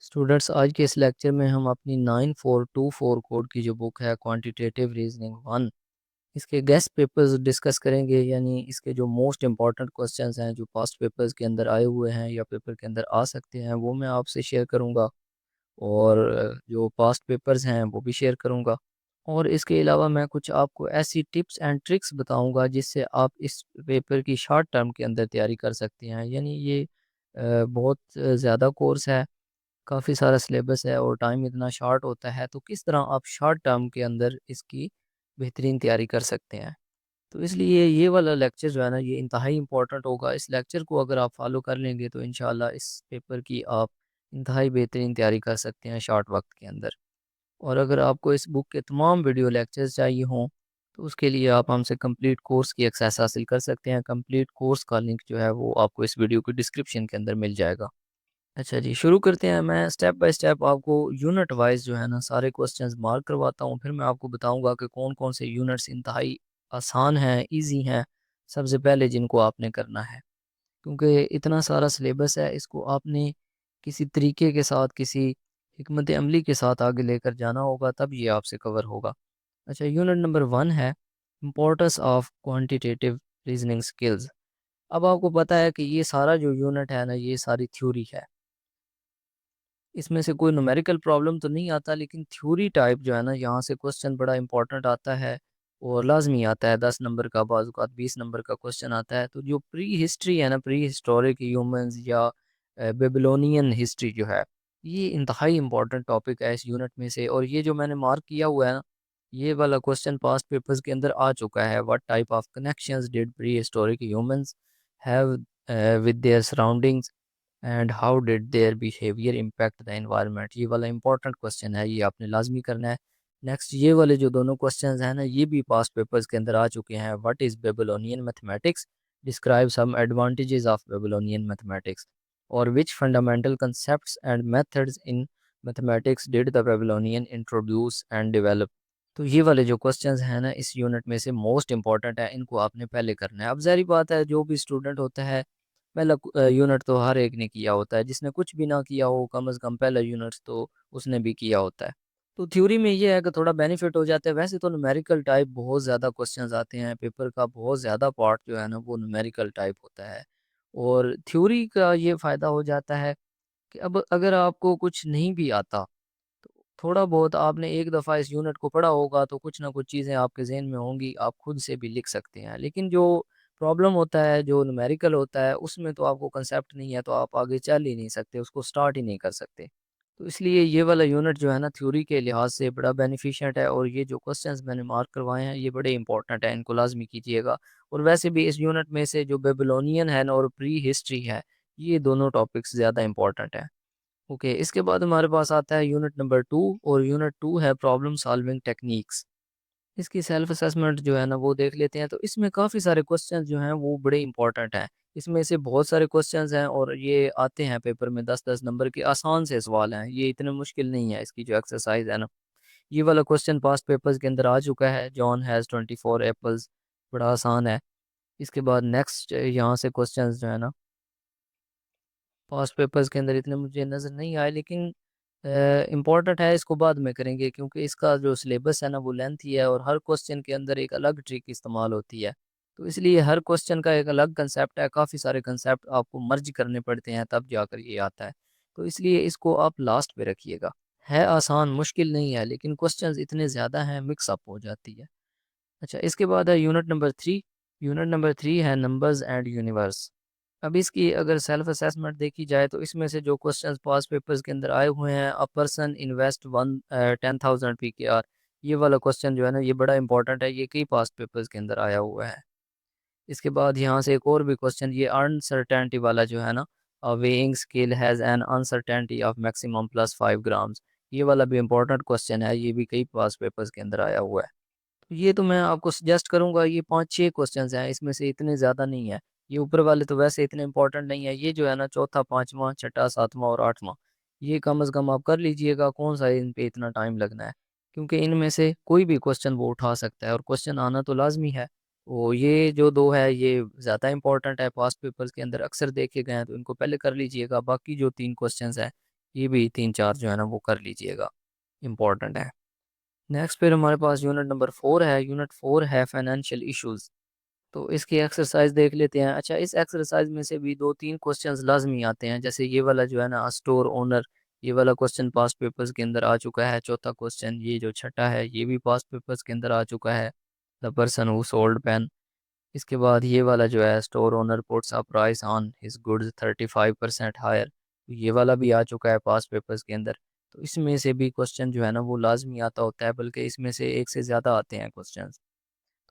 Students, आज के इस लेक्चर में हम अपनी 9424 कोड की जो बुक है क्वांटिटेटिव रीजनिंग 1 इसके गेस्ट पेपर्स डिस्कस करेंगे। यानी इसके जो मोस्ट इम्पॉर्टेंट क्वेश्चंस हैं जो पास्ट पेपर्स के अंदर आए हुए हैं या पेपर के अंदर आ सकते हैं वो मैं आपसे शेयर करूंगा। और जो पास्ट पेपर्स हैं वो भी शेयर करूंगा। और इसके अलावा मैं कुछ आपको ऐसी टिप्स एंड ट्रिक्स बताऊंगा जिससे आप इस पेपर की शॉर्ट टर्म के अंदर तैयारी कर सकते हैं। यानी ये बहुत ज़्यादा कोर्स है, काफ़ी सारा सिलेबस है और टाइम इतना शॉर्ट होता है, तो किस तरह आप शॉर्ट टर्म के अंदर इसकी बेहतरीन तैयारी कर सकते हैं। तो इसलिए ये वाला लेक्चर जो है ना ये इंतहाई इंपॉर्टेंट होगा। इस लेक्चर को अगर आप फॉलो कर लेंगे तो इंशाल्लाह इस पेपर की आप इंतहाई बेहतरीन तैयारी कर सकते हैं शॉर्ट वक्त के अंदर। और अगर आपको इस बुक के तमाम वीडियो लेक्चर्स चाहिए हों तो उसके लिए आप हमसे कंप्लीट कोर्स की एक्सेस हासिल कर सकते हैं। कंप्लीट कोर्स का लिंक जो है वो आपको इस वीडियो के डिस्क्रिप्शन के अंदर मिल जाएगा। अच्छा जी, शुरू करते हैं। मैं स्टेप बाय स्टेप आपको यूनिट वाइज जो है ना सारे क्वेश्चंस मार्क करवाता हूँ, फिर मैं आपको बताऊंगा कि कौन कौन से यूनिट्स इंतहाई आसान हैं, इजी हैं, सबसे पहले जिनको आपने करना है। क्योंकि इतना सारा सिलेबस है, इसको आपने किसी तरीके के साथ, किसी हिकमत अमली के साथ आगे लेकर जाना होगा, तब ये आपसे कवर होगा। अच्छा, यूनिट नंबर 1 है importance of quantitative reasoning skills. अब आपको पता है कि ये सारा जो यूनिट है ना ये सारी थ्योरी है। इसमें से कोई न्यूमेरिकल प्रॉब्लम तो नहीं आता, लेकिन थ्योरी टाइप जो है ना यहाँ से क्वेश्चन बड़ा इंपॉर्टेंट आता है और लाजमी आता है। 10 नंबर का, बाज़ औक़ात 20 नंबर का क्वेश्चन आता है। तो जो प्री हिस्ट्री है ना, प्री हिस्टोरिक ह्यूमंस या बेबीलोनियन हिस्ट्री जो है, ये इंतहाई इंपॉर्टेंट टॉपिक है इस यूनिट में से। और ये जो मैंने मार्क किया हुआ है ना, ये वाला क्वेश्चन पास्ट पेपर्स के अंदर आ चुका है। What type of connections did pre historic humans have with their surroundings and how did their behaviour impact the environment. ये वाला इंपॉर्टेंट क्वेश्चन है, ये आपने लाजमी करना है। नेक्स्ट, ये वाले जो दोनों क्वेश्चंस हैं ना ये भी पास्ट पेपर्स के अंदर आ चुके हैं। What is Babylonian mathematics, describe some advantages of Babylonian mathematics, और which fundamental concepts and methods in mathematics did the Babylonian introduce and develop. तो ये वाले जो क्वेश्चंस हैं ना इस यूनिट में से मोस्ट इंपॉर्टेंट है, इनको आपने पहले करना है। अब ज़ाहिर बात है जो भी स्टूडेंट होता है पहला यूनिट तो हर एक ने किया होता है, जिसने कुछ भी ना किया हो कम से कम पहला यूनिट तो उसने भी किया होता है। तो थ्योरी में ये है कि थोड़ा बेनिफिट हो जाता है। वैसे तो न्यूमेरिकल टाइप बहुत ज़्यादा क्वेश्चंस आते हैं, पेपर का बहुत ज़्यादा पार्ट जो है ना वो न्यूमेरिकल टाइप होता है। और थ्योरी का ये फ़ायदा हो जाता है कि अब अगर आपको कुछ नहीं भी आता तो थोड़ा बहुत आपने एक दफ़ा इस यूनिट को पढ़ा होगा तो कुछ ना कुछ चीज़ें आपके ज़हन में होंगी, आप खुद से भी लिख सकते हैं। लेकिन जो प्रॉब्लम होता है, जो न्यूमेरिकल होता है, उसमें तो आपको कंसेप्ट नहीं है तो आप आगे चल ही नहीं सकते, उसको स्टार्ट ही नहीं कर सकते। तो इसलिए ये वाला यूनिट जो है ना थ्योरी के लिहाज से बड़ा बेनिफिशिएंट है। और ये जो क्वेश्चंस मैंने मार्क करवाए हैं ये बड़े इंपॉर्टेंट हैं, इनको लाजमी कीजिएगा। और वैसे भी इस यूनिट में से जो बेबीलोनियन है ना और प्री हिस्ट्री है, ये दोनों टॉपिक्स ज़्यादा इंपॉर्टेंट हैं। ओके, इसके बाद हमारे पास आता है यूनिट नंबर 2, और यूनिट 2 है प्रॉब्लम सॉल्विंग टेक्निक्स। इसकी सेल्फ असेसमेंट जो है ना वो देख लेते हैं। तो इसमें काफ़ी सारे क्वेश्चन जो हैं वो बड़े इंपॉर्टेंट हैं। इसमें से बहुत सारे क्वेश्चंस हैं और ये आते हैं पेपर में 10-10 नंबर के, आसान से सवाल हैं, ये इतने मुश्किल नहीं है। इसकी जो एक्सरसाइज है ना, ये वाला क्वेश्चन पास्ट पेपर्स के अंदर आ चुका है। जॉन हैज़ 24 एप्पल्स, बड़ा आसान है। इसके बाद नेक्स्ट यहाँ से क्वेश्चन जो है ना पास्ट पेपर्स के अंदर इतने मुझे नज़र नहीं आए, लेकिन इम्पॉर्टेंट है, इसको बाद में करेंगे क्योंकि इसका जो सिलेबस है ना वो लेंथी है और हर क्वेश्चन के अंदर एक अलग ट्रिक इस्तेमाल होती है। तो इसलिए हर क्वेश्चन का एक अलग कंसेप्ट है, काफ़ी सारे कंसेप्ट आपको मर्ज करने पड़ते हैं तब जाकर ये आता है। तो इसलिए इसको आप लास्ट पे रखिएगा। है आसान, मुश्किल नहीं है, लेकिन क्वेश्चंस इतने ज़्यादा हैं मिक्सअप हो जाती है। अच्छा, इसके बाद है यूनिट नंबर 3। यूनिट नंबर 3 है नंबर्स एंड यूनिवर्स। अब इसकी अगर सेल्फ असेसमेंट देखी जाए तो इसमें से जो क्वेश्चंस पास पेपर्स के अंदर आए हुए हैं, अ पर्सन इन्वेस्ट 10,000 PKR, ये वाला क्वेश्चन जो है ना ये बड़ा इंपॉर्टेंट है, ये कई पास्ट पेपर्स के अंदर आया हुआ है। इसके बाद यहाँ से एक और भी क्वेश्चन, ये अनसर्टेनिटी वाला जो है ना, weighing scale has an uncertainty of maximum +5 grams, ये वाला भी इंपॉर्टेंट क्वेश्चन है, ये भी कई पास्ट पेपर्स के अंदर आया हुआ है। तो ये तो मैं आपको सजेस्ट करूंगा, ये 5-6 क्वेश्चंस हैं, इसमें से इतने ज़्यादा नहीं है। ये ऊपर वाले तो वैसे इतने इंपॉर्टेंट नहीं है, ये जो है ना चौथा, पांचवा, छठा, सातवां और आठवां, ये कम से कम आप कर लीजिएगा। कौन सा इन पे इतना टाइम लगना है, क्योंकि इनमें से कोई भी क्वेश्चन वो उठा सकता है और क्वेश्चन आना तो लाजमी है। वो ये जो दो है ये ज़्यादा इंपॉर्टेंट है, पास्ट पेपर्स के अंदर अक्सर देखे गए हैं, तो इनको पहले कर लीजिएगा। बाकी जो 3 क्वेश्चंस हैं ये भी 3-4 जो है ना वो कर लीजिएगा, इम्पोर्टेंट है। नेक्स्ट फिर हमारे पास यूनिट नंबर 4 है। यूनिट 4 है फाइनेंशियल इश्यूज। तो इसकी एक्सरसाइज देख लेते हैं। अच्छा, इस एक्सरसाइज में से भी 2-3 क्वेश्चंस लाजमी आते हैं। जैसे ये वाला जो है ना, स्टोर ओनर, ये वाला क्वेश्चन पास्ट पेपर्स के अंदर आ चुका है। चौथा क्वेश्चन ये जो छठा है ये भी पास्ट पेपर्स के अंदर आ चुका है, the person who sold pen. इसके बाद ये वाला जो है, store owner puts a price on his goods 35% higher, ये वाला भी आ चुका है पास्ट पेपर्स के अंदर। तो इसमें से भी क्वेश्चन जो है ना वो लाजमी आता होता है, बल्कि इसमें से एक से ज़्यादा आते हैं क्वेश्चन।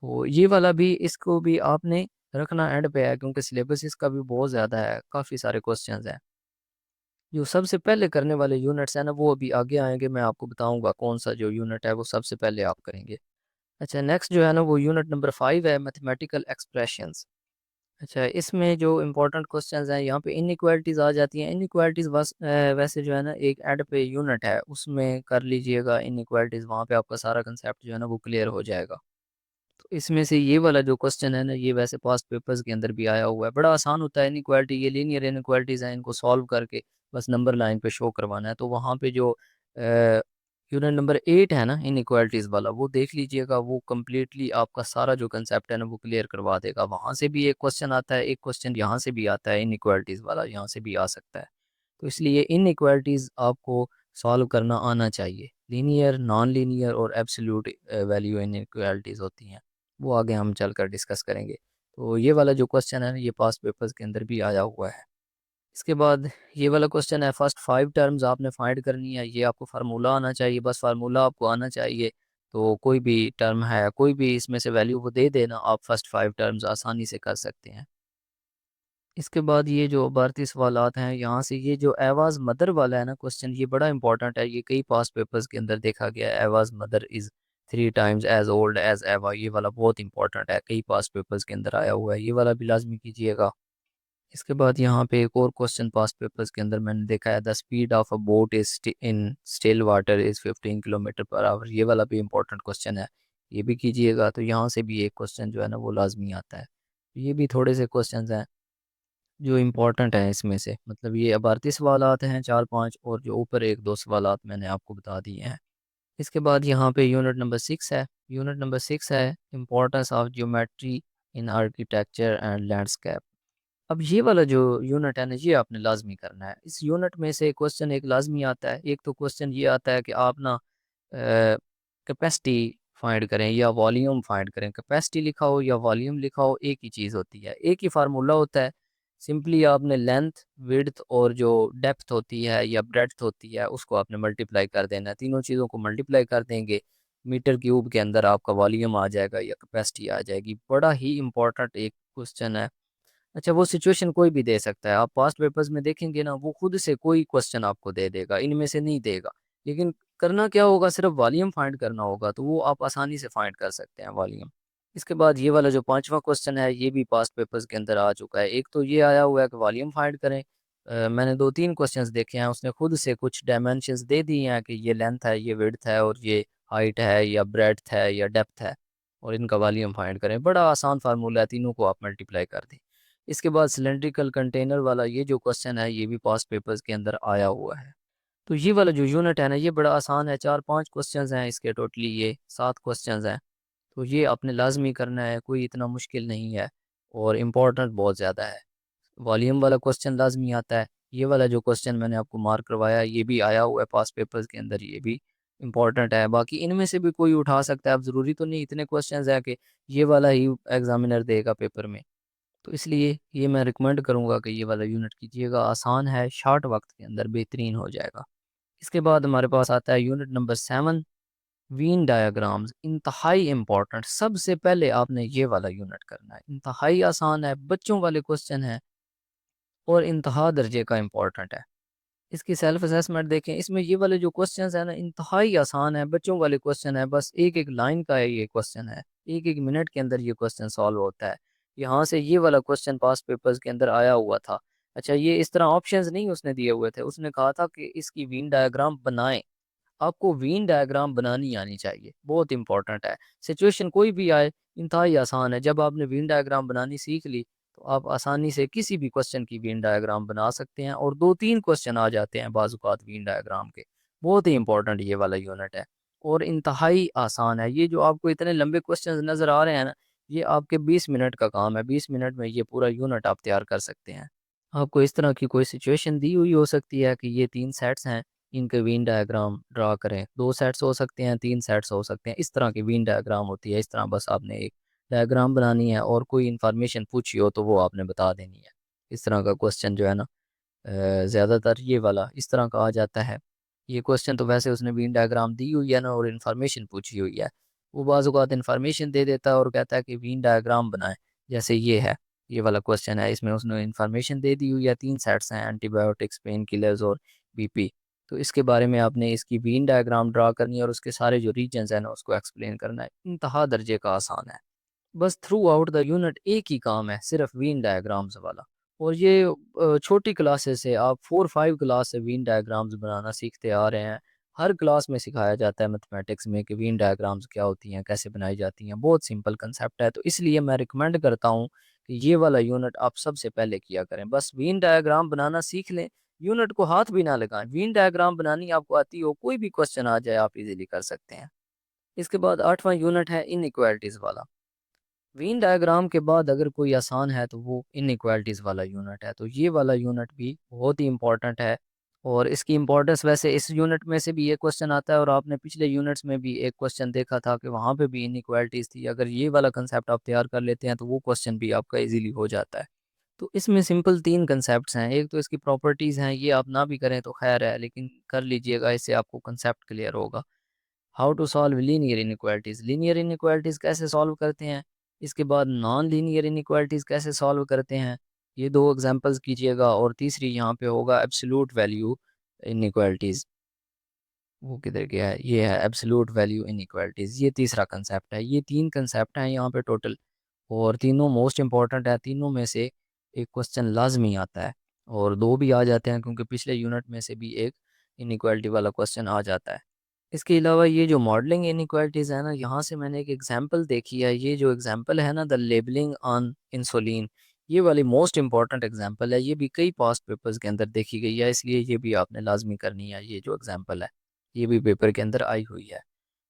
तो ये वाला भी, इसको भी आपने रखना एंड पे है, क्योंकि सिलेबस इसका भी बहुत ज़्यादा है, काफ़ी सारे क्वेश्चंस हैं। जो सबसे पहले करने वाले यूनिट्स हैं ना वो अभी आगे आएंगे, मैं आपको बताऊंगा कौन सा जो यूनिट है वो सबसे पहले आप करेंगे। अच्छा, नेक्स्ट जो है ना वो यूनिट नंबर 5 है, मैथमेटिकल एक्सप्रेशंस। अच्छा, इसमें जो इंपॉर्टेंट क्वेश्चंस हैं, यहाँ पे इनइक्वालिटीज़ आ जाती हैं। इनइक्वालिटीज़ बस वैसे जो है ना एक एड पे यूनिट है, उसमें कर लीजिएगा इनइक्वालिटीज़, वहाँ पे आपका सारा कंसेप्ट जो है ना वो क्लियर हो जाएगा। तो इसमें से ये वाला जो क्वेश्चन है ना, ये वैसे पास्ट पेपर्स के अंदर भी आया हुआ है, बड़ा आसान होता है। इनइक्वालिटी, ये लीनियर इनइक्वालिटीज़ हैं, इनको सॉल्व करके बस नंबर लाइन पे शो करवाना है। तो वहाँ पे जो यूनिट नंबर 8 है ना इनइक्वालिटीज़ वाला, वो देख लीजिएगा, वो कम्प्लीटली आपका सारा जो कंसेप्ट है ना वो क्लियर करवा देगा। वहाँ से भी एक क्वेश्चन आता है, एक क्वेश्चन यहाँ से भी आता है, इनइक्वालिटीज़ वाला यहाँ से भी आ सकता है। तो इसलिए इनइक्वालिटीज़ आपको सॉल्व करना आना चाहिए। लीनियर, नॉन लीनियर और एब्सोल्यूट वैल्यू इनइक्वालिटीज़ होती हैं, वो आगे हम चलकर डिस्कस करेंगे। तो ये वाला जो क्वेश्चन है ना ये पास्ट पेपर्स के अंदर भी आया हुआ है। इसके बाद ये वाला क्वेश्चन है, फर्स्ट 5 टर्म्स आपने फाइंड करनी है। ये आपको फार्मूला आना चाहिए, बस फार्मूला आपको आना चाहिए। तो कोई भी टर्म है, कोई भी इसमें से वैल्यू को दे देना, आप फर्स्ट 5 टर्म्स आसानी से कर सकते हैं। इसके बाद ये जो भारतीय सवालात हैं, यहाँ से ये जो एवाज मदर वाला है ना क्वेश्चन, ये बड़ा इंपॉर्टेंट है। ये कई पास्ट पेपर्स के अंदर देखा गया है, Ava's mother is 3 times as old as Ava, ये वाला बहुत इंपॉर्टेंट है, कई पास्ट पेपर्स के अंदर आया हुआ है, ये वाला भी लाजमी कीजिएगा। इसके बाद यहाँ पे एक और क्वेश्चन पास्ट पेपर्स के अंदर मैंने देखा है, the speed of a boat is in still water is 15 kilometre per hour, ये वाला भी इंपॉर्टेंट क्वेश्चन है, ये भी कीजिएगा। तो यहाँ से भी एक क्वेश्चन जो है ना वो लाजमी आता है। ये भी थोड़े से क्वेश्चन हैं जो इम्पोर्टेंट हैं इसमें से, मतलब ये भारतीय सवालात हैं 4-5, और जो ऊपर 1-2 सवालात मैंने आपको बता दिए हैं। इसके बाद यहाँ पे यूनिट नंबर 6 है। यूनिट नंबर 6 है importance of geometry in architecture and landscape. अब ये वाला जो यूनिट है ना ये आपने लाजमी करना है। इस यूनिट में से क्वेश्चन एक लाजमी आता है। एक तो क्वेश्चन ये आता है कि आप ना कैपेसिटी फाइंड करें या वॉल्यूम फाइंड करें। कैपेसिटी लिखा हो या वॉल्यूम लिखा हो, एक ही चीज़ होती है, एक ही फार्मूला होता है। सिंपली आपने लेंथ, विड्थ और जो डेप्थ होती है या ब्रेड्थ होती है उसको आपने मल्टीप्लाई कर देना है। तीनों चीज़ों को मल्टीप्लाई कर देंगे, मीटर क्यूब के अंदर आपका वॉल्यूम आ जाएगा या कैपेसिटी आ जाएगी। बड़ा ही इंपॉर्टेंट एक क्वेश्चन है। अच्छा, वो सिचुएशन कोई भी दे सकता है। आप पास्ट पेपर्स में देखेंगे ना, वो खुद से कोई क्वेश्चन आपको दे देगा, इनमें से नहीं देगा। लेकिन करना क्या होगा, सिर्फ वॉल्यूम फाइंड करना होगा, तो वो आप आसानी से फाइंड कर सकते हैं वॉल्यूम। इसके बाद ये वाला जो पांचवा क्वेश्चन है ये भी पास्ट पेपर्स के अंदर आ चुका है। एक तो ये आया हुआ है कि वॉल्यूम फाइंड करें। मैंने 2-3 क्वेश्चंस देखे हैं, उसने खुद से कुछ डायमेंशंस दे दिए हैं कि ये लेंथ है, ये विड्थ है और ये हाइट है या ब्रेड्थ है या डेप्थ है, और इनका वॉल्यूम फाइंड करें। बड़ा आसान फार्मूला है, तीनों को आप मल्टीप्लाई कर दें। इसके बाद सिलेंड्रिकल कंटेनर वाला ये जो क्वेश्चन है ये भी पास्ट पेपर्स के अंदर आया हुआ है। तो ये वाला जो यूनिट है ना ये बड़ा आसान है। 4-5 क्वेश्चंस हैं इसके, टोटली ये 7 क्वेश्चंस हैं। तो ये आपने लाजमी करना है, कोई इतना मुश्किल नहीं है और इम्पोर्टेंट बहुत ज़्यादा है। वॉल्यूम वाला क्वेश्चन लाजमी आता है। ये वाला जो क्वेश्चन मैंने आपको मार्क करवाया ये भी आया हुआ है पास्ट पेपर्स के अंदर, ये भी इम्पोर्टेंट है। बाकी इनमें से भी कोई उठा सकता है, अब ज़रूरी तो नहीं इतने क्वेश्चन है कि ये वाला ही एग्जामिनर देगा पेपर में। तो इसलिए ये मैं रिकमेंड करूँगा कि ये वाला यूनिट कीजिएगा, आसान है, शॉर्ट वक्त के अंदर बेहतरीन हो जाएगा। इसके बाद हमारे पास आता है यूनिट नंबर 7, वीन डायग्राम्स। इंतहाई इंपॉर्टेंट, सबसे पहले आपने ये वाला यूनिट करना है। इंतहाई आसान है, बच्चों वाले क्वेश्चन है और इंतहा दर्जे का इंपॉर्टेंट है। इसकी सेल्फ असेसमेंट देखें, इसमें ये वाले जो क्वेश्चन है ना इंतहाई आसान है, बच्चों वाले क्वेश्चन है, बस एक एक लाइन का है ये क्वेश्चन है, एक एक मिनट के अंदर ये क्वेश्चन सॉल्व होता है। यहाँ से ये वाला क्वेश्चन पास्ट पेपर्स के अंदर आया हुआ था। अच्छा, ये इस तरह ऑप्शंस नहीं उसने दिए हुए थे, उसने कहा था कि इसकी वीन डायग्राम बनाएं। आपको वीन डायग्राम बनानी आनी चाहिए, बहुत इंपॉर्टेंट है। सिचुएशन कोई भी आए, इंतहाई आसान है, जब आपने वीन डायग्राम बनानी सीख ली तो आप आसानी से किसी भी क्वेश्चन की वेन डायग्राम बना सकते हैं, और 2-3 क्वेश्चन आ जाते हैं बाज़-औक़ात वेन डायग्राम के। बहुत ही इंपॉर्टेंट ये वाला यूनिट है और इंतहाई आसान है। ये जो आपको इतने लंबे क्वेश्चंस नज़र आ रहे हैं ना, ये आपके 20 मिनट का काम है। 20 मिनट में ये पूरा यूनिट आप तैयार कर सकते हैं। आपको इस तरह की कोई सिचुएशन दी हुई हो सकती है कि ये 3 सेट्स हैं, इनके वेन डायग्राम ड्रा करें। 2 सेट्स हो सकते हैं, 3 सेट्स हो सकते हैं। इस तरह की वेन डायग्राम होती है। इस तरह बस आपने एक डायग्राम बनानी है और कोई इन्फॉर्मेशन पूछी हो तो वो आपने बता देनी है। इस तरह का क्वेश्चन जो है ना, ज़्यादातर ये वाला इस तरह का आ जाता है। ये क्वेश्चन तो वैसे उसने वेन डायग्राम दी हुई है ना और इन्फॉर्मेशन पूछी हुई है। वो बाज़ औक़ात इन्फॉर्मेशन दे देता है और कहता है कि वेन डायग्राम बनाएँ। जैसे ये है, ये वाला क्वेश्चन है, इसमें उसने इन्फॉर्मेशन दे दी हुई है, 3 सेट्स हैं, एंटीबायोटिक्स, पेन किलर्स और बीपी। तो इसके बारे में आपने इसकी वेन डायग्राम ड्रा करनी है और उसके सारे जो रीजन्स हैं ना उसको एक्सप्लेन करना है। इंतहा दर्जे का आसान है। बस थ्रू आउट द यूनिट एक ही काम है, सिर्फ वेन डायग्राम्स वाला। और ये छोटी क्लासेस से आप 4-5 क्लास से वेन डायग्राम्स बनाना सीखते आ रहे हैं। हर क्लास में सिखाया जाता है मैथमेटिक्स में कि वेन डायग्राम्स क्या होती हैं, कैसे बनाई जाती हैं। बहुत सिंपल कंसेप्ट है, तो इसलिए मैं रिकमेंड करता हूँ कि ये वाला यूनिट आप सबसे पहले किया करें। बस वेन डायग्राम बनाना सीख लें, यूनिट को हाथ भी ना लगाएं। वेन डायग्राम बनानी आपको आती हो, कोई भी क्वेश्चन आ जाए आप इजीली कर सकते हैं। इसके बाद 8वां यूनिट है इनइक्वालिटीज़ वाला। वेन डायग्राम के बाद अगर कोई आसान है तो वो इनइक्वालिटीज़ वाला यूनिट है। तो ये वाला यूनिट भी बहुत ही इम्पोर्टेंट है और इसकी इम्पोर्टेंस वैसे इस यूनिट में से भी एक क्वेश्चन आता है और आपने पिछले यूनिट्स में भी एक क्वेश्चन देखा था कि वहाँ पे भी इनइक्वालिटीज़ थी। अगर ये वाला कंसेप्ट आप तैयार कर लेते हैं तो वो क्वेश्चन भी आपका ईज़िली हो जाता है। तो इसमें सिंपल 3 कंसेप्ट्स हैं। एक तो इसकी प्रॉपर्टीज़ हैं, ये आप ना भी करें तो ख़ैर है, लेकिन कर लीजिएगा, इससे आपको कंसेप्ट क्लियर होगा। How to solve linear inequalities, linear inequalities कैसे सॉल्व करते हैं। इसके बाद नॉन लीनियर इनइक्वालिटीज़ कैसे सॉल्व करते हैं, ये 2 एग्जांपल्स कीजिएगा। और तीसरी यहाँ पे होगा एब्सोल्यूट वैल्यू इनइक्वालिटीज़। वो किधर गया है, ये है एब्सोल्यूट वैल्यू इनइक्वालिटीज़, ये तीसरा कंसेप्ट है। ये 3 कंसेप्ट हैं यहाँ पे टोटल, और तीनों मोस्ट इम्पॉर्टेंट है। तीनों में से एक क्वेश्चन लाजमी आता है और 2 भी आ जाते हैं क्योंकि पिछले यूनिट में से भी एक इनइक्वालिटी वाला क्वेश्चन आ जाता है। इसके अलावा ये जो मॉडलिंग इनइक्वालिटीज़ है ना, यहाँ से मैंने एक एग्जांपल देखी है। ये जो एग्जांपल है ना, द लेबलिंग ऑन इंसुलिन, ये वाली मोस्ट इंपॉर्टेंट एग्जांपल है। ये भी कई पास्ट पेपर्स के अंदर देखी गई है, इसलिए ये भी आपने लाजमी करनी है। ये जो एग्जांपल है ये भी पेपर के अंदर आई हुई है।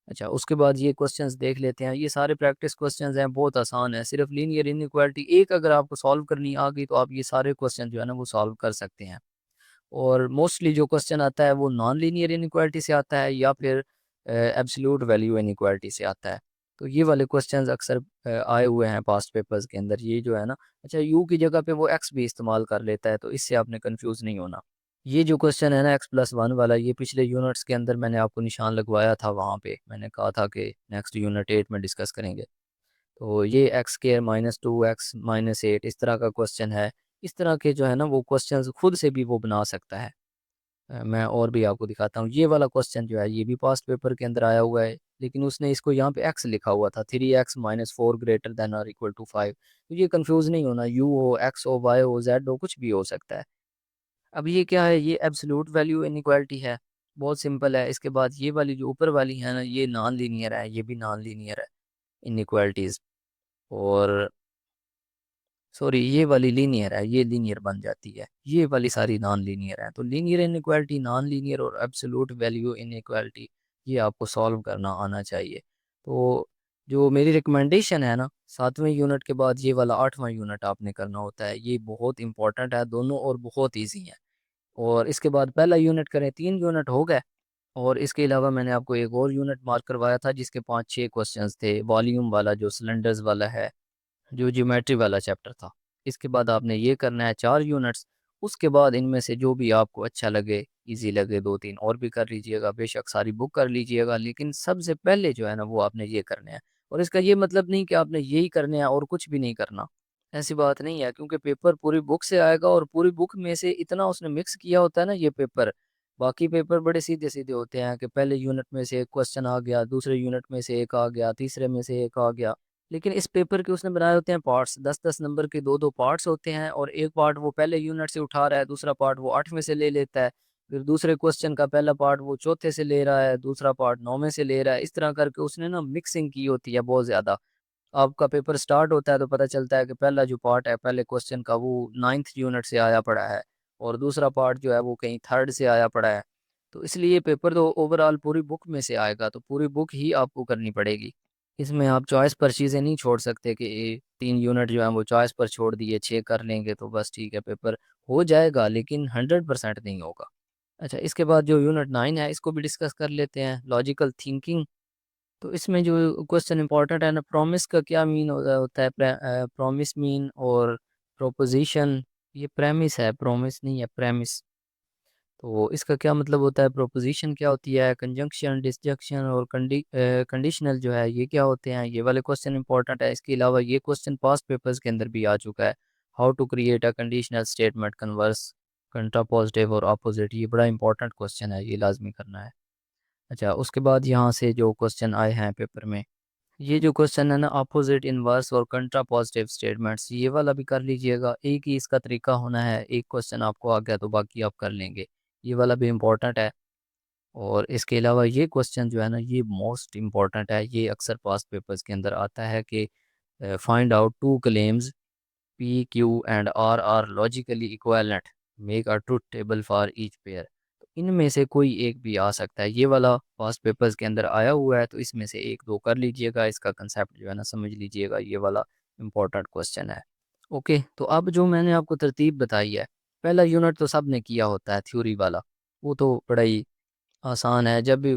अच्छा, उसके बाद ये क्वेश्चंस देख लेते हैं। ये सारे प्रैक्टिस क्वेश्चंस हैं, बहुत आसान है। सिर्फ लीनियर इनइक्वालिटी एक अगर आपको सॉल्व करनी आ गई तो आप ये सारे क्वेश्चन जो है ना वो सॉल्व कर सकते हैं। और मोस्टली जो क्वेश्चन आता है वो नॉन लीनियर इनइक्वालिटी से आता है या फिर एब्सोल्यूट वैल्यू इनइक्वालिटी से आता है। तो ये वाले क्वेश्चंस अक्सर आए हुए हैं पास्ट पेपर्स के अंदर। ये जो है ना, अच्छा, यू की जगह पे वो एक्स भी इस्तेमाल कर लेता है, तो इससे आपने कंफ्यूज नहीं होना। ये जो क्वेश्चन है ना x+1 वाला, ये पिछले यूनिट्स के अंदर मैंने आपको निशान लगवाया था। वहाँ पे मैंने कहा था कि नेक्स्ट यूनिट 8 में डिस्कस करेंगे। तो ये x² -2x-8 इस तरह का क्वेश्चन है। इस तरह के जो है ना वो क्वेश्चंस खुद से भी वो बना सकता है। मैं और भी आपको दिखाता हूँ। ये वाला क्वेश्चन जो है ये भी पास्ट पेपर के अंदर आया हुआ है, लेकिन उसने इसको यहाँ पे x लिखा हुआ था, 3x-4 ग्रेटर देन और इक्वल टू 5। तो ये कंफ्यूज नहीं होना, u हो, x हो, y हो, z हो, कुछ भी हो सकता है। अब ये क्या है, ये एब्सोल्यूट वैल्यू इनइक्वालिटी है, बहुत सिंपल है। इसके बाद ये वाली जो ऊपर वाली है ना, ये नॉन लीनियर है, ये भी नॉन लीनियर है इनइक्वालिटीज़। और सॉरी, ये वाली लीनियर है, ये लीनियर बन जाती है। ये वाली सारी नॉन लीनियर है। तो लीनियर इनइक्वालिटी, नॉन लीनियर और एब्सोल्यूट वैल्यू इनइक्वालिटी, ये आपको सॉल्व करना आना चाहिए। तो जो मेरी रिकमेंडेशन है ना, 7वें यूनिट के बाद ये वाला 8वां यूनिट आपने करना होता है। ये बहुत इंपॉर्टेंट है दोनों और बहुत ईजी है। और इसके बाद पहला यूनिट करें, 3 यूनिट हो गए। और इसके अलावा मैंने आपको एक और यूनिट मार्क करवाया था जिसके 5-6 क्वेश्चंस थे। वॉल्यूम वाला जो सिलेंडर्स वाला है, जो ज्योमेट्री वाला चैप्टर था। इसके बाद आपने ये करना है 4 यूनिट्स। उसके बाद इनमें से जो भी आपको अच्छा लगे, इजी लगे, 2-3 और भी कर लीजिएगा। बेशक सारी बुक कर लीजिएगा, लेकिन सबसे पहले जो है ना वो आपने ये करने हैं। और इसका ये मतलब नहीं कि आपने यही करने हैं और कुछ भी नहीं करना, ऐसी बात नहीं है। क्योंकि पेपर पूरी बुक से आएगा और पूरी बुक में से इतना उसने मिक्स किया होता है ना ये पेपर। बाकी पेपर बड़े सीधे-सीधे होते हैं कि पहले यूनिट में से एक क्वेश्चन आ गया, दूसरे यूनिट में से एक आ गया, तीसरे में से एक आ गया। लेकिन इस पेपर के उसने बनाए होते हैं पार्ट्स, 10-10 नंबर के 2-2 पार्ट्स होते हैं। और एक पार्ट वो पहले यूनिट से उठा रहा है, दूसरा पार्ट वो 8वें से ले लेता है। फिर दूसरे क्वेश्चन का पहला पार्ट वो चौथे से ले रहा है, दूसरा पार्ट 9वें से ले रहा है। इस तरह करके उसने ना मिक्सिंग की होती है बहुत ज़्यादा। आपका पेपर स्टार्ट होता है तो पता चलता है कि पहला जो पार्ट है पहले क्वेश्चन का वो 9th यूनिट से आया पड़ा है, और दूसरा पार्ट जो है वो कहीं 3rd से आया पड़ा है। तो इसलिए पेपर तो ओवरऑल पूरी बुक में से आएगा, तो पूरी बुक ही आपको करनी पड़ेगी। इसमें आप चॉइस पर चीज़ें नहीं छोड़ सकते कि 3 यूनिट जो है वो चॉइस पर छोड़ दिए, 6 कर लेंगे तो बस ठीक है, पेपर हो जाएगा लेकिन 100% नहीं होगा। अच्छा, इसके बाद जो यूनिट 9 है इसको भी डिस्कस कर लेते हैं, लॉजिकल थिंकिंग। तो इसमें जो क्वेश्चन इंपॉर्टेंट है ना, प्रॉमिस का क्या मीन होता है, प्रॉमिस मीन और प्रोपोजिशन, ये प्रेमिस है, प्रॉमिस नहीं है, प्रेमिस। तो इसका क्या मतलब होता है, प्रोपोजिशन क्या होती है, कंजंक्शन, डिसजंक्शन और कंडीशनल जो है ये क्या होते हैं, ये वाले क्वेश्चन इंपॉर्टेंट है। इसके अलावा ये क्वेश्चन पास्ट पेपर्स के अंदर भी आ चुका है, how to create a conditional statement, converse, contrapositive और अपोजिट, ये बड़ा इंपॉर्टेंट क्वेश्चन है, ये लाजमी करना है। अच्छा, उसके बाद यहाँ से जो क्वेश्चन आए हैं पेपर में, ये जो क्वेश्चन है ना, अपोजिट, इनवर्स और कंट्रा पॉजिटिव स्टेटमेंट्स, ये वाला भी कर लीजिएगा। एक ही इसका तरीका होना है, एक क्वेश्चन आपको आ गया तो बाकी आप कर लेंगे, ये वाला भी इम्पोर्टेंट है। और इसके अलावा ये क्वेश्चन जो है ना, ये मोस्ट इम्पॉर्टेंट है, ये अक्सर पास्ट पेपर्स के अंदर आता है कि find out two claims P, Q and R are logically equivalent. Make a truth table for each pair. तो इनमें से कोई एक भी आ सकता है, ये वाला पास्ट पेपर्स के अंदर आया हुआ है, तो इसमें से एक दो कर लीजिएगा, इसका कंसेप्ट जो है ना समझ लीजिएगा, ये वाला इम्पोर्टेंट क्वेश्चन है। ओके, तो अब जो मैंने आपको तरतीब बताई है, पहला यूनिट तो सब ने किया होता है, थ्योरी वाला, वो तो बड़ा ही आसान है। जब भी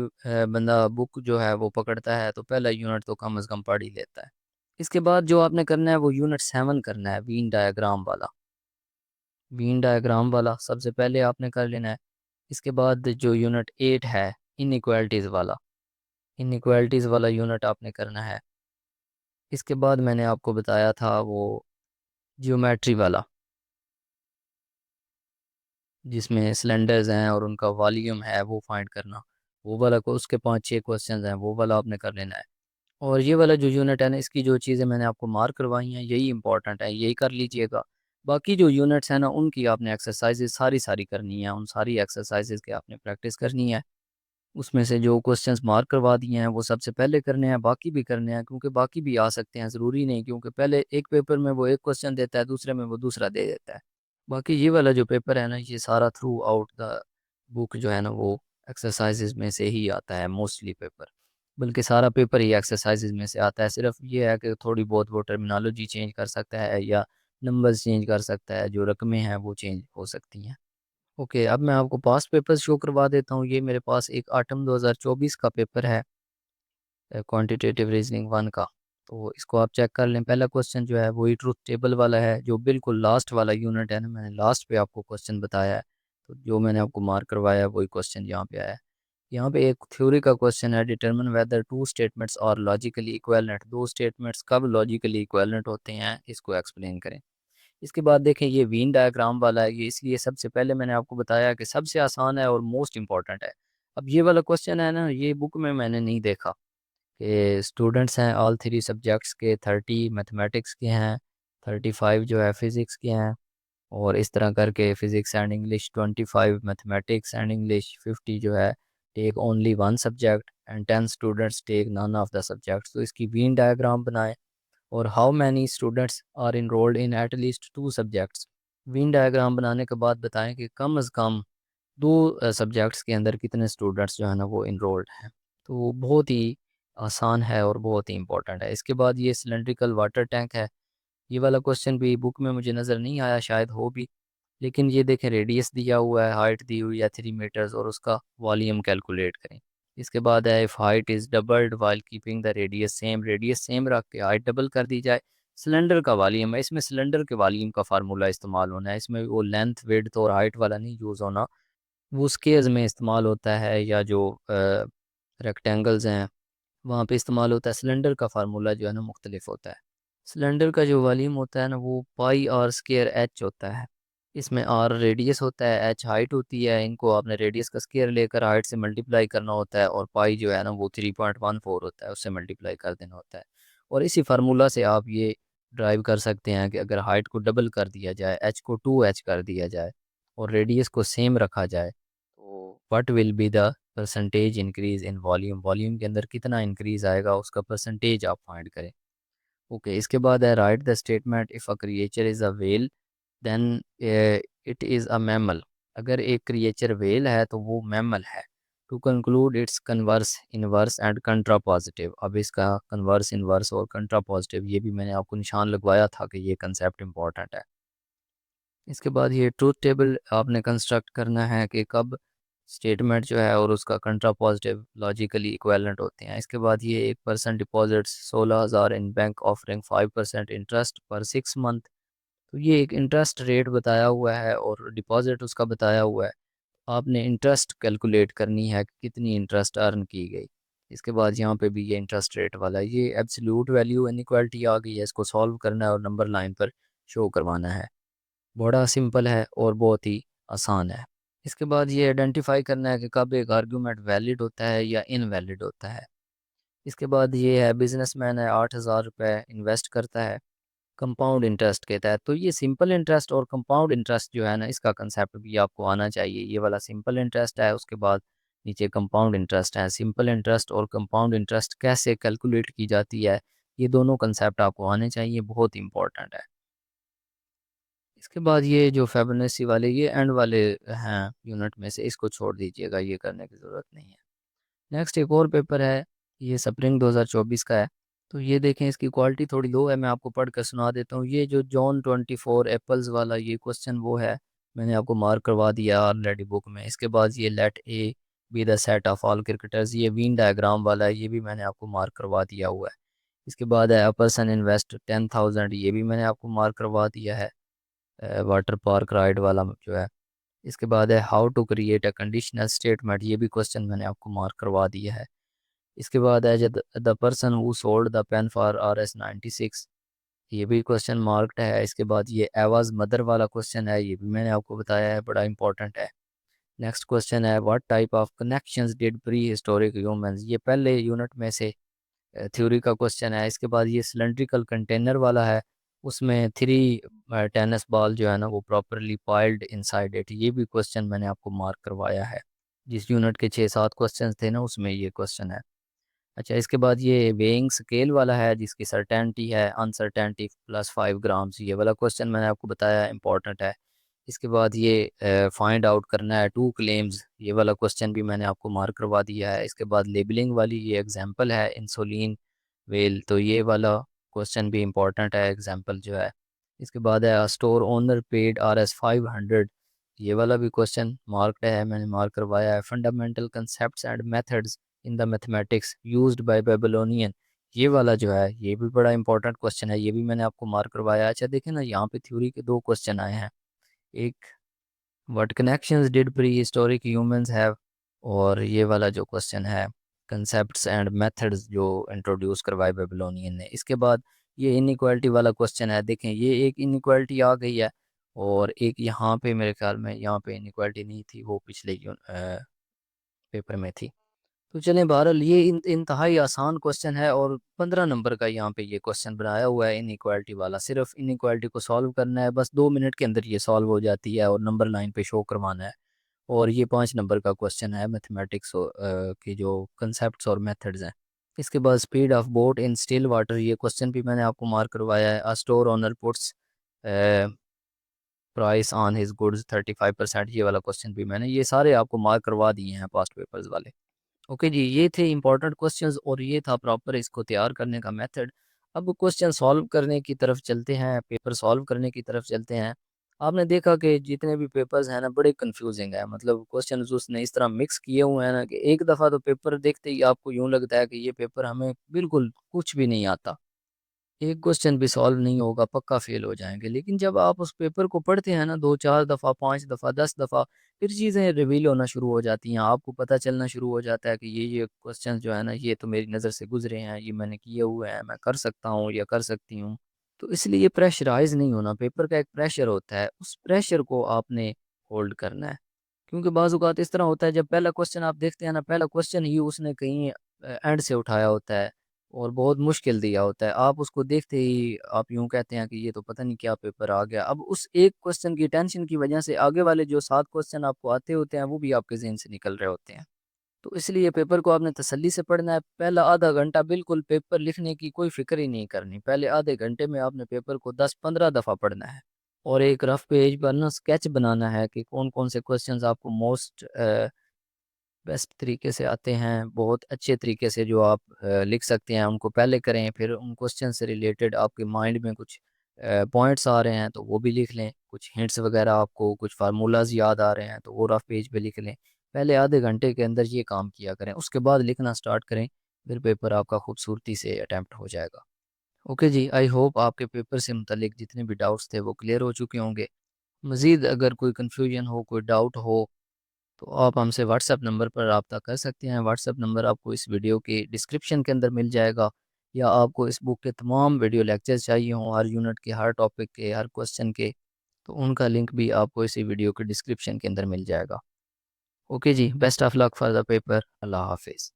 बंदा बुक जो है वो पकड़ता है तो पहला यूनिट तो कम से कम पढ़ ही लेता है। इसके बाद जो आपने करना है वो यूनिट 7 करना है, वीन डायग्राम वाला। वीन डायग्राम वाला सबसे पहले आपने कर लेना है। इसके बाद जो यूनिट 8 है, इनइक्वालिटीज़ वाला, इनइक्वालिटीज़ वाला यूनिट आपने करना है। इसके बाद मैंने आपको बताया था वो जियोमेट्री वाला, जिसमें सिलेंडर्स हैं और उनका वॉल्यूम है वो फाइंड करना, वो वाला को उसके 5-6 क्वेश्चन हैं, वो वाला आपने कर लेना है। और ये वाला जो यूनिट है ना, इसकी जो चीज़ें मैंने आपको मार्क करवाई हैं यही इंपॉर्टेंट है, यही कर लीजिएगा। बाकी जो यूनिट्स हैं ना उनकी आपने एक्सरसाइजेज सारी सारी करनी है, उन सारी एक्सरसाइजेज की आपने प्रैक्टिस करनी है। उसमें से जो क्वेश्चंस मार्क करवा दिए हैं वो सबसे पहले करने हैं, बाकी भी करने हैं, क्योंकि बाकी भी आ सकते हैं, ज़रूरी नहीं, क्योंकि पहले एक पेपर में वो एक क्वेश्चन देता है, दूसरे में वो दूसरा दे देता है। बाकी ये वाला जो पेपर है ना, ये सारा थ्रू आउट द बुक जो है ना वो एक्सरसाइजेज में से ही आता है मोस्टली पेपर, बल्कि सारा पेपर ही एक्सरसाइजेज में से आता है। सिर्फ ये है कि थोड़ी बहुत वो टर्मिनोलॉजी चेंज कर सकता है या नंबर्स चेंज कर सकता है, जो रकमें हैं वो चेंज हो सकती हैं। ओके, अब मैं आपको पास्ट पेपर्स शो करवा देता हूँ। ये मेरे पास एक आटम 2024 का पेपर है, क्वांटिटेटिव रीजनिंग 1 का। तो इसको आप चेक कर लें। पहला क्वेश्चन जो है वही ट्रूथ टेबल वाला है, जो बिल्कुल लास्ट वाला यूनिट है ना, मैंने लास्ट पे आपको क्वेश्चन बताया है, तो जो मैंने आपको मार्क करवाया है वही क्वेश्चन यहाँ पे आया है। यहाँ पे एक थ्योरी का क्वेश्चन है, determine whether two statements are logically equivalent, दो स्टेटमेंट्स कब लॉजिकली इक्विवेलेंट होते हैं, इसको एक्सप्लेन करें। इसके बाद देखें, ये वीन डायग्राम वाला है, ये इसलिए सबसे पहले मैंने आपको बताया कि सबसे आसान है और मोस्ट इंपॉर्टेंट है। अब ये वाला क्वेश्चन है ना, ये बुक में मैंने नहीं देखा कि स्टूडेंट्स हैं ऑल 3 सब्जेक्ट्स के, 30 मैथमेटिक्स के हैं, 35 जो है फिज़िक्स के हैं, और इस तरह करके physics and English 25, mathematics and English 50 जो है take only one subject, and 10 students take none of the subjects. तो इसकी वीन डायग्राम बनाएं, और how many students are enrolled in at least 2 subjects. Venn diagram बनाने के बाद बताएं कि कम अज़ कम 2 सब्जेक्ट्स के अंदर कितने स्टूडेंट्स जो है ना वो इनरोल्ड हैं। तो बहुत ही आसान है और बहुत ही इंपॉर्टेंट है। इसके बाद ये सिलेंड्रिकल वाटर टैंक है, ये वाला क्वेश्चन भी बुक में मुझे नज़र नहीं आया, शायद हो भी, लेकिन ये देखें रेडियस दिया हुआ है, हाइट दी हुई है 3 मीटर्स, और उसका वॉल्यूम कैलकुलेट करें। इसके बाद है, if height is doubled while keeping the radius same, radius same रख के हाइट डबल कर दी जाए। सिलेंडर का वॉल्यूम है, इसमें सिलेंडर के वॉल्यूम का फार्मूला इस्तेमाल होना है, इसमें वो लेंथ, विड्थ और हाइट वाला नहीं यूज़ होना, वो स्केयर्स में इस्तेमाल होता है, या जो रेक्टेंगल्स हैं वहाँ पे इस्तेमाल होता है। सिलेंडर का फार्मूला जो है ना मुख्तलिफ होता है। सिलेंडर का जो वॉल्यूम होता है ना वो पाई आर स्केयर एच होता है। इसमें आर रेडियस होता है, एच हाइट होती है, इनको आपने रेडियस का स्केयर लेकर हाइट से मल्टीप्लाई करना होता है, और पाई जो है ना वो 3.14 होता है, उससे मल्टीप्लाई कर देना होता है। और इसी फार्मूला से आप ये ड्राइव कर सकते हैं कि अगर हाइट को डबल कर दिया जाए, एच को 2h कर दिया जाए, और रेडियस को सेम रखा जाए, तो what will be the percentage increase in volume, volume के अंदर कितना इंक्रीज आएगा उसका परसेंटेज आप फाइंड करें। ओके, इसके बाद है write the statement if a creature is a whale then it is a mammal. अगर एक क्रिएचर व्हेल है तो वो मैमल है। To conclude its converse, inverse and contrapositive. अब इसका कन्वर्स, इनवर्स और कंट्रा पॉजिटिव ये भी मैंने आपको निशान लगवाया था कि ये कंसेप्ट इंपॉर्टेंट है। इसके बाद ये ट्रूथ टेबल आपने कंस्ट्रक्ट करना है कि कब स्टेटमेंट जो है और उसका कंट्रा पॉजिटिव लॉजिकली इक्विवेलेंट होते हैं। इसके बाद ये एक पर्सन डिपॉजिट्स 16,000 इन बैंक ऑफरिंग 5% इंटरेस्ट पर 6 मंथ। तो ये एक इंटरेस्ट रेट बताया हुआ है और डिपॉजिट उसका बताया हुआ है। आपने इंटरेस्ट कैलकुलेट करनी है कि कितनी इंटरेस्ट अर्न की गई। इसके बाद यहाँ पे भी ये इंटरेस्ट रेट वाला ये एब्सोल्यूट वैल्यू इनइक्वालिटी आ गई है, इसको सॉल्व करना है और नंबर लाइन पर शो करवाना है। बड़ा सिंपल है और बहुत ही आसान है। इसके बाद ये आइडेंटिफाई करना है कि कब एक आर्गूमेंट वैलिड होता है या इनवैलिड होता है। इसके बाद ये है बिजनेसमैन है 8,000 रुपये इन्वेस्ट करता है कंपाउंड इंटरेस्ट के तहत। तो ये सिंपल इंटरेस्ट और कंपाउंड इंटरेस्ट जो है ना इसका कंसेप्ट भी आपको आना चाहिए। ये वाला सिंपल इंटरेस्ट है, उसके बाद नीचे कंपाउंड इंटरेस्ट है। सिंपल इंटरेस्ट और कंपाउंड इंटरेस्ट कैसे कैलकुलेट की जाती है ये दोनों कंसेप्ट आपको आने चाहिए, बहुत इंपॉर्टेंट है। इसके बाद ये जो फेबोनाची वाले ये एंड वाले हैं यूनिट में से, इसको छोड़ दीजिएगा, ये करने की ज़रूरत नहीं है। नेक्स्ट एक और पेपर है, ये स्प्रिंग 2024 का है। तो ये देखें इसकी क्वालिटी थोड़ी लो है, मैं आपको पढ़ कर सुना देता हूँ। ये जो जॉन 24 एप्पल्स वाला ये क्वेश्चन वो है, मैंने आपको मार्क करवा दिया ऑलरेडी बुक में। इसके बाद ये let A B the set of all cricketers, ये वीन डायग्राम वाला है, ये भी मैंने आपको मार्क करवा दिया हुआ है। इसके बाद है अ पर्सन इन्वेस्ट 10,000, ये भी मैंने आपको मार्क करवा दिया है, वाटर पार्क राइड वाला जो है। इसके बाद है how to create a conditional statement, ये भी क्वेश्चन मैंने आपको मार्क करवा दिया है। इसके बाद है जब the person who sold the pen for RS96, ये भी क्वेश्चन मार्क्ड है। इसके बाद ये एवाज मदर वाला क्वेश्चन है, ये भी मैंने आपको बताया है, बड़ा इंपॉर्टेंट है। नेक्स्ट क्वेश्चन है what type of connections did pre historic humans, ये पहले यूनिट में से थ्योरी का क्वेश्चन है। इसके बाद ये सिलेंड्रिकल कंटेनर वाला है, उसमें 3 टेनिस बॉल जो है ना वो प्रॉपरली पाइल्ड इनसाइड इट, ये भी क्वेश्चन मैंने आपको मार्क करवाया है। जिस यूनिट के 6-7 क्वेश्चन थे ना उसमें ये क्वेश्चन है। अच्छा, इसके बाद ये वेइंग स्केल वाला है जिसकी सर्टेनिटी है अनसर्टेनिटी +5 ग्राम्स, ये वाला क्वेश्चन मैंने आपको बताया इंपॉर्टेंट है। इसके बाद ये फाइंड आउट करना है 2 क्लेम्स, ये वाला क्वेश्चन भी मैंने आपको मार्क करवा दिया है। इसके बाद लेबलिंग वाली ये एग्जांपल है इंसुलिन वेल, तो ये वाला क्वेश्चन भी इंपॉर्टेंट है एग्जांपल जो है। इसके बाद है स्टोर ओनर पेड RS500, ये वाला भी क्वेश्चन मार्क्ड है, मैंने मार्क करवाया है। Fundamental concepts and methods in the mathematics used by Babylonian, ये वाला जो है ये भी बड़ा इंपॉर्टेंट क्वेश्चन है, ये भी मैंने आपको मार्क करवाया है। अच्छा देखें ना, यहाँ पे थ्योरी के 2 क्वेश्चन आए हैं, एक what connections did pre historic humans have, और ये वाला जो क्वेश्चन है कंसेप्ट्स एंड मेथड्स जो इंट्रोड्यूस करवाए बेबीलोनियन ने। इसके बाद ये इनइक्वालिटी वाला क्वेश्चन है, देखें ये एक इनइक्वालिटी आ गई है और एक यहाँ पे मेरे ख्याल में यहाँ पे इनइक्वालिटी नहीं थी, वो पिछले पेपर में थी। तो चलें, बहरहाल ये इंतहाई आसान क्वेश्चन है और 15 नंबर का यहाँ पे ये क्वेश्चन बनाया हुआ है इनइक्वालिटी वाला। सिर्फ इनइक्वालिटी को सॉल्व करना है, बस 2 मिनट के अंदर ये सॉल्व हो जाती है और नंबर लाइन पे शो करवाना है। और ये 5 नंबर का क्वेश्चन है मैथमेटिक्स की जो कंसेप्ट और मेथड्स हैं। इसके बाद speed of boat in still water, ये क्वेश्चन भी मैंने आपको मार्क करवाया है। Store owner puts price on his goods 35%, ये वाला क्वेश्चन भी मैंने, ये सारे आपको मार्क करवा दिए हैं पास्ट पेपर्स वाले। ओके जी, ये थे इंपॉर्टेंट क्वेश्चंस और ये था प्रॉपर इसको तैयार करने का मेथड। अब क्वेश्चन सॉल्व करने की तरफ चलते हैं, पेपर सॉल्व करने की तरफ चलते हैं। आपने देखा कि जितने भी पेपर्स हैं ना बड़े कंफ्यूजिंग है, मतलब क्वेश्चन उसने इस तरह मिक्स किए हुए हैं ना कि एक दफ़ा तो पेपर देखते ही आपको यूं लगता है कि ये पेपर हमें बिल्कुल कुछ भी नहीं आता, एक क्वेश्चन भी सॉल्व नहीं होगा, पक्का फेल हो जाएंगे। लेकिन जब आप उस पेपर को पढ़ते हैं ना 2-4 दफ़ा, 5 दफ़ा, 10 दफ़ा, फिर चीज़ें रिवील होना शुरू हो जाती हैं, आपको पता चलना शुरू हो जाता है कि ये क्वेश्चन जो है ना ये तो मेरी नज़र से गुजरे हैं, ये मैंने किए हुए हैं, मैं कर सकता हूँ या कर सकती हूँ। तो इसलिए प्रेशराइज नहीं होना, पेपर का एक प्रेशर होता है, उस प्रेशर को आपने होल्ड करना है। क्योंकि बाज़ औक़ात इस तरह होता है, जब पहला क्वेश्चन आप देखते हैं ना, पहला क्वेश्चन ही उसने कहीं एंड से उठाया होता है और बहुत मुश्किल दिया होता है, आप उसको देखते ही आप यूँ कहते हैं कि ये तो पता नहीं क्या पेपर आ गया। अब उस एक क्वेश्चन की टेंशन की वजह से आगे वाले जो 7 क्वेश्चन आपको आते होते हैं वो भी आपके ज़हन से निकल रहे होते हैं। तो इसलिए पेपर को आपने तसल्ली से पढ़ना है। पहला आधा घंटा बिल्कुल पेपर लिखने की कोई फिक्र ही नहीं करनी। पहले आधे घंटे में आपने पेपर को 10-15 दफ़ा पढ़ना है और एक रफ पेज पर ना स्केच बनाना है कि कौन कौन से क्वेश्चंस आपको मोस्ट बेस्ट तरीके से आते हैं, बहुत अच्छे तरीके से जो आप लिख सकते हैं उनको पहले करें। फिर उन क्वेश्चन से रिलेटेड आपके माइंड में कुछ पॉइंट्स आ रहे हैं तो वो भी लिख लें। कुछ हिंट्स वगैरह आपको कुछ फार्मूलाज याद आ रहे हैं तो वो रफ पेज पे लिख लें। पहले आधे घंटे के अंदर ये काम किया करें, उसके बाद लिखना स्टार्ट करें। फिर पेपर आपका खूबसूरती से अटैम्प्ट हो जाएगा। ओके जी, आई होप आपके पेपर से मुतलिक जितने भी डाउट्स थे वो क्लियर हो चुके होंगे। मज़ीद अगर कोई कन्फ्यूजन हो, कोई डाउट हो, तो आप हमसे व्हाट्सएप नंबर पर रब्ता कर सकते हैं। व्हाट्सएप नंबर आपको इस वीडियो के डिस्क्रिप्शन के अंदर मिल जाएगा। या आपको इस बुक के तमाम वीडियो लेक्चर्स चाहिए हों, हर यूनिट के, हर टॉपिक के, हर क्वेश्चन के, तो उनका लिंक भी आपको इसी वीडियो के डिस्क्रिप्शन के अंदर मिल जाएगा। ओके जी, best of luck for the paper. अल्लाह हाफिज़।